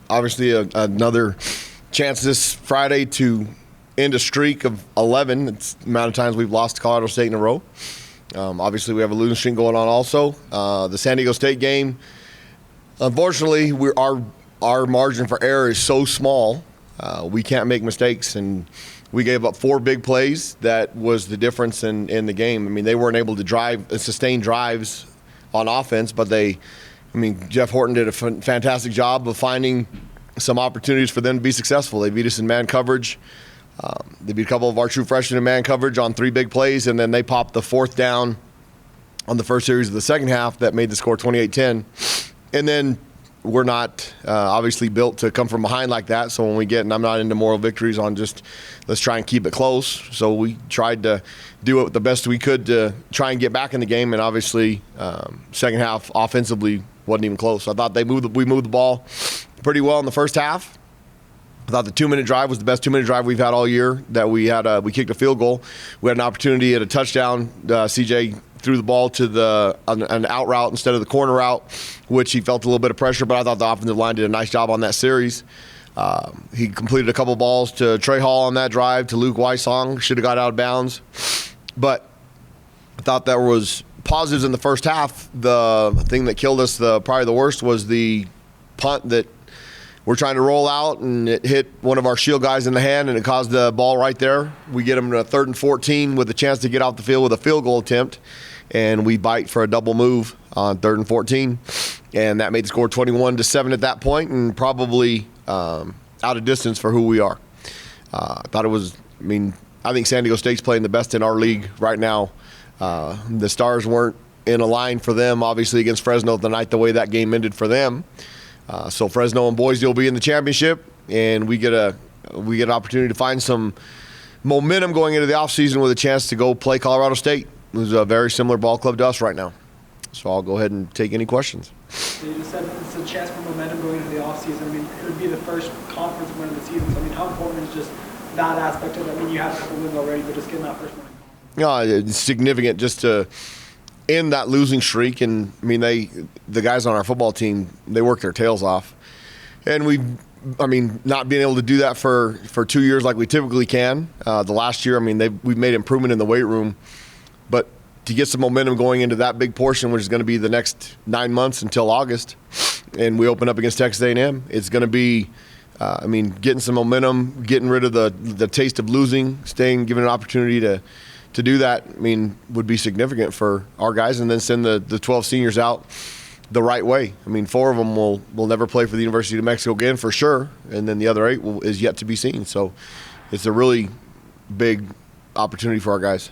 obviously another chance this Friday to end a streak of 11. It's the amount of times we've lost to Colorado State in a row. Obviously, we have a losing streak going on also. The San Diego State game, unfortunately, our margin for error is so small, we can't make mistakes, and we gave up 4 big plays. That was the difference in the game. I mean, they weren't able to sustain drives on offense, but Jeff Horton did a fantastic job of finding some opportunities for them to be successful. They beat us in man coverage. They beat a couple of our true freshmen in man coverage on 3 big plays, and then they popped the 4th down on the first series of the second half that made the score 28-10. And then we're not obviously built to come from behind like that. So when we get, and I'm not into moral victories on just let's try and keep it close. So we tried to do it the best we could to try and get back in the game. And obviously, second half offensively wasn't even close. I thought we moved the ball pretty well in the first half. I thought the 2-minute drive was the best 2-minute drive we've had all year. That we we kicked a field goal. We had an opportunity at a touchdown. CJ threw the ball to an out route instead of the corner route, which he felt a little bit of pressure, but I thought the offensive line did a nice job on that series. He completed a couple balls to Trey Hall on that drive, to Luke Weissong. Should have got out of bounds. But I thought there was positives in the first half. The thing that killed us, probably the worst, was the punt that we're trying to roll out, and it hit one of our shield guys in the hand, and it caused the ball right there. We get him to 3rd and 14 with a chance to get off the field with a field goal attempt, and we bite for a double move on 3rd and 14, and that made the score 21-7 at that point, and probably out of distance for who we are. I think San Diego State's playing the best in our league right now. The Stars weren't in a line for them, obviously, against Fresno tonight, the way that game ended for them. So Fresno and Boise will be in the championship, and we get an opportunity to find some momentum going into the offseason with a chance to go play Colorado State, who's a very similar ball club to us right now. So I'll go ahead and take any questions. You just said it's a chance for momentum going into the offseason. It would be the first conference win of the season. So, how important is just that aspect of it? You have a couple wins already, but just getting that first one. It's significant just to end that losing streak, and the guys on our football team, they work their tails off, and not being able to do that for 2 years like we typically can. The last year, we've made improvement in the weight room, but to get some momentum going into that big portion, which is going to be the next 9 months until August, and we open up against Texas A&M, it's going to be, getting some momentum, getting rid of the taste of losing, giving an opportunity to do that, would be significant for our guys, and then send the 12 seniors out the right way. 4 of them will never play for the University of New Mexico again for sure, and then the other 8 is yet to be seen. So it's a really big opportunity for our guys.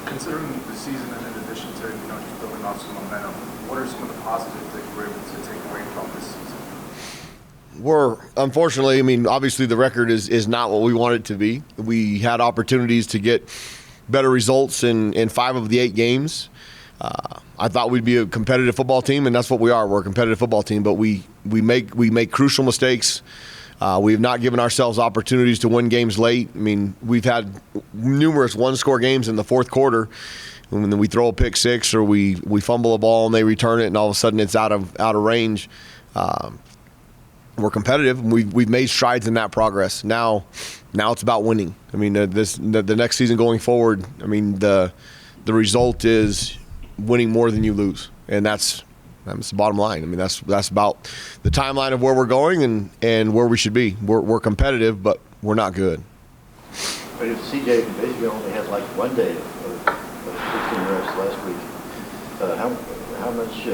Considering the season and in addition to just building off some momentum, what are some of the positives that you were able to take away from this season? We're unfortunately, obviously the record is not what we want it to be. We had opportunities to get better results in 5 of the 8 games. I thought we'd be a competitive football team, and that's what we are. We're a competitive football team, but we make crucial mistakes. We have not given ourselves opportunities to win games late. We've had numerous one-score games in the fourth quarter, and then we throw a pick 6 or we fumble a ball and they return it, and all of a sudden it's out of range. We're competitive. We've made strides in that progress. Now it's about winning. The next season going forward, the result is winning more than you lose, and that's the bottom line. That's about the timeline of where we're going and where we should be. We're competitive, but we're not good. But if CJ basically only had like 1 day of 15 rest last week, how much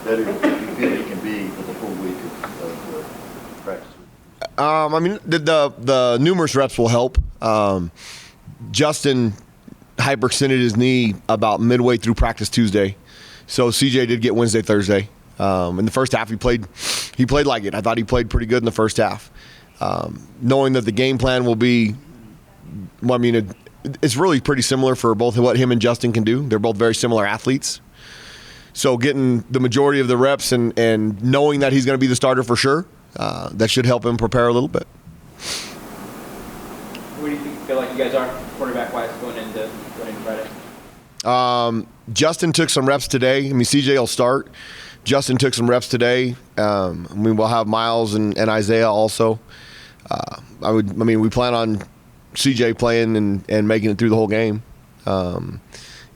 better do you feel he can be with a full week of practice? The numerous reps will help. Justin hyperextended his knee about midway through practice Tuesday, so CJ did get Wednesday, Thursday. In the first half, he played like it. I thought he played pretty good in the first half. Knowing that the game plan will be, it's really pretty similar for both what him and Justin can do. They're both very similar athletes. So getting the majority of the reps and knowing that he's going to be the starter for sure, that should help him prepare a little bit. Where do you feel like you guys are quarterback-wise going into Friday? Justin took some reps today. CJ will start. Justin took some reps today. We'll have Miles and Isaiah also. We plan on CJ playing and making it through the whole game.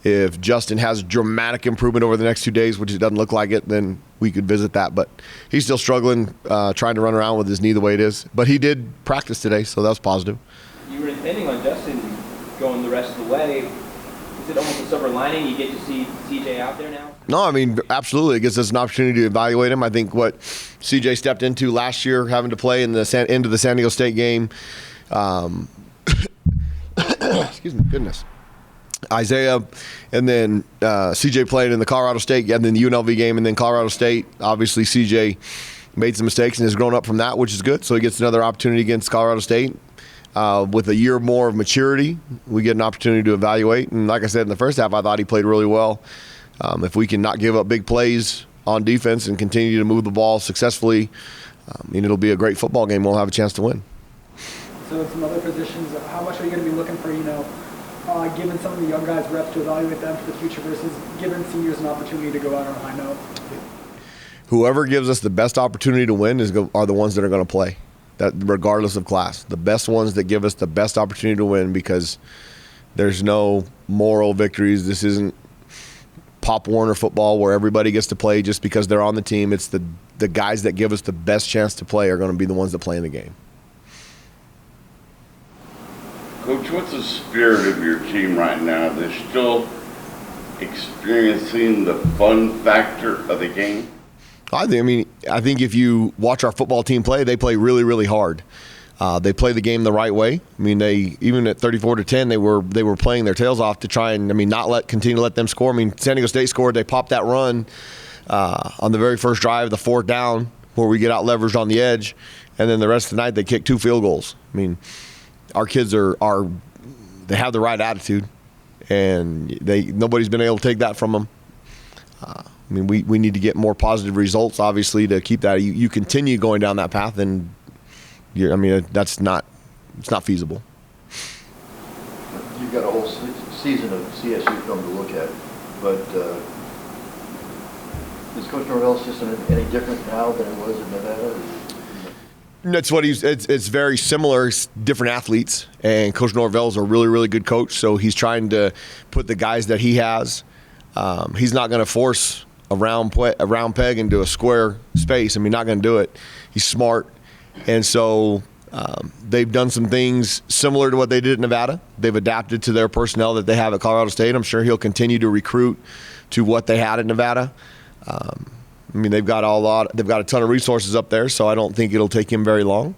If Justin has dramatic improvement over the next 2 days, which it doesn't look like it, then we could visit that. But he's still struggling, trying to run around with his knee the way it is. But he did practice today, so that was positive. You were intending on Justin going the rest of the way. Is it almost a silver lining? You get to see CJ out there now? No, I mean, absolutely. It gives us an opportunity to evaluate him. I think what CJ stepped into last year, having to play in the into the San Diego State game, excuse me, goodness. Isaiah, and then CJ played in the Colorado State, and then the UNLV game, and then Colorado State. Obviously, CJ made some mistakes and has grown up from that, which is good. So he gets another opportunity against Colorado State. With a year more of maturity, we get an opportunity to evaluate. And like I said, in the first half, I thought he played really well. If we can not give up big plays on defense and continue to move the ball successfully, it'll be a great football game. We'll have a chance to win. So in some other positions, how much are you going to be looking for, giving some of the young guys reps to evaluate them for the future versus giving seniors an opportunity to go out on a high note? Whoever gives us the best opportunity to win are the ones that are going to play, that regardless of class. The best ones that give us the best opportunity to win, because there's no moral victories. This isn't Pop Warner football where everybody gets to play just because they're on the team. It's the guys that give us the best chance to play are going to be the ones that play in the game. Coach, what's the spirit of your team right now? They're still experiencing the fun factor of the game? I think if you watch our football team play, they play really, really hard. They play the game the right way. They even at 34-10, they were playing their tails off to try and continue to let them score. San Diego State scored. They popped that run on the very first drive, the fourth down, where we get out leveraged on the edge, and then the rest of the night they kicked 2 field goals. Our kids they have the right attitude, and nobody's been able to take that from them. We need to get more positive results, obviously, to keep that. You continue going down that path, and it's not feasible. You've got a whole season of CSU film to look at, but is Coach Norvell's system any different now than it was in Nevada? That's what it's very similar. It's different athletes, and Coach Norvell's a really, really good coach, so he's trying to put the guys that he has. He's not going to force a round peg into a square space. Not going to do it. He's smart. And so they've done some things similar to what they did at Nevada. They've adapted to their personnel that they have at Colorado State. I'm sure he'll continue to recruit to what they had at Nevada. They've got a ton of resources up there, so I don't think it'll take him very long.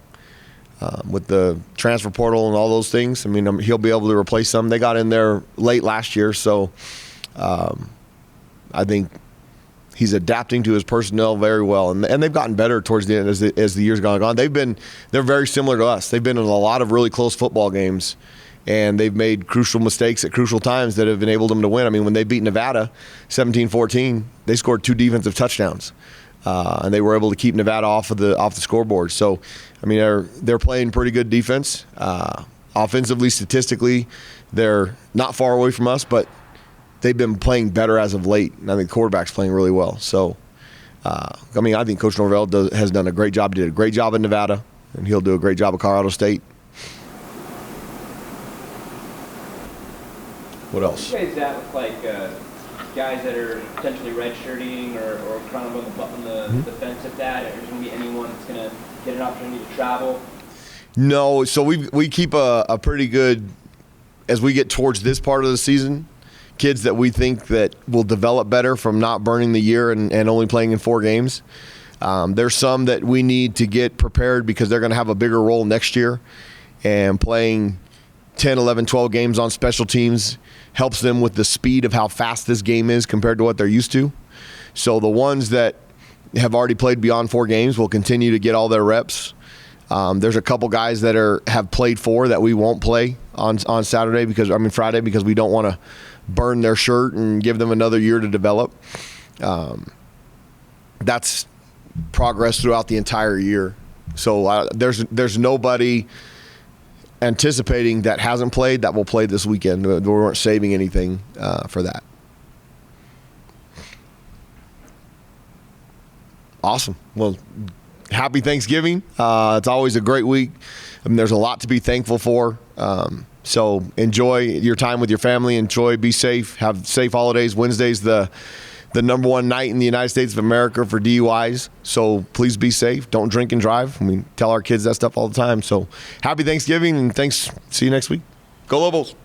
With the transfer portal and all those things, he'll be able to replace some. They got in there late last year, so I think he's adapting to his personnel very well, and they've gotten better towards the end as the years gone on. They're very similar to us. They've been in a lot of really close football games, and they've made crucial mistakes at crucial times that have enabled them to win. When they beat Nevada 17-14, they scored 2 defensive touchdowns, and they were able to keep Nevada off the scoreboard. So, they're playing pretty good defense. Offensively, statistically, they're not far away from us, but they've been playing better as of late. And I think the quarterback's playing really well. So, I think Coach Norvell has done a great job. He did a great job in Nevada, and he'll do a great job at Colorado State. What else? You guys that look like guys that are potentially redshirting or kind of on the fence at that? Or is there going to be anyone that's going to get an opportunity to travel? No. So we keep a pretty good, as we get towards this part of the season, kids that we think that will develop better from not burning the year and only playing in 4 games. There's some that we need to get prepared because they're going to have a bigger role next year, and playing 10, 11, 12 games on special teams helps them with the speed of how fast this game is compared to what they're used to. So the ones that have already played beyond 4 games will continue to get all their reps. There's a couple guys that have played 4 that we won't play on Friday because we don't want to burn their shirt and give them another year to develop. That's progress throughout the entire year. So there's nobody anticipating that hasn't played that will play this weekend. We weren't saving anything for that. Awesome. Well, happy Thanksgiving. It's always a great week. I mean, there's a lot to be thankful for. So enjoy your time with your family. Enjoy, be safe, have safe holidays. Wednesday's the number one night in the United States of America for DUIs. So please be safe. Don't drink and drive. We tell our kids that stuff all the time. So happy Thanksgiving, and thanks. See you next week. Go Lobos.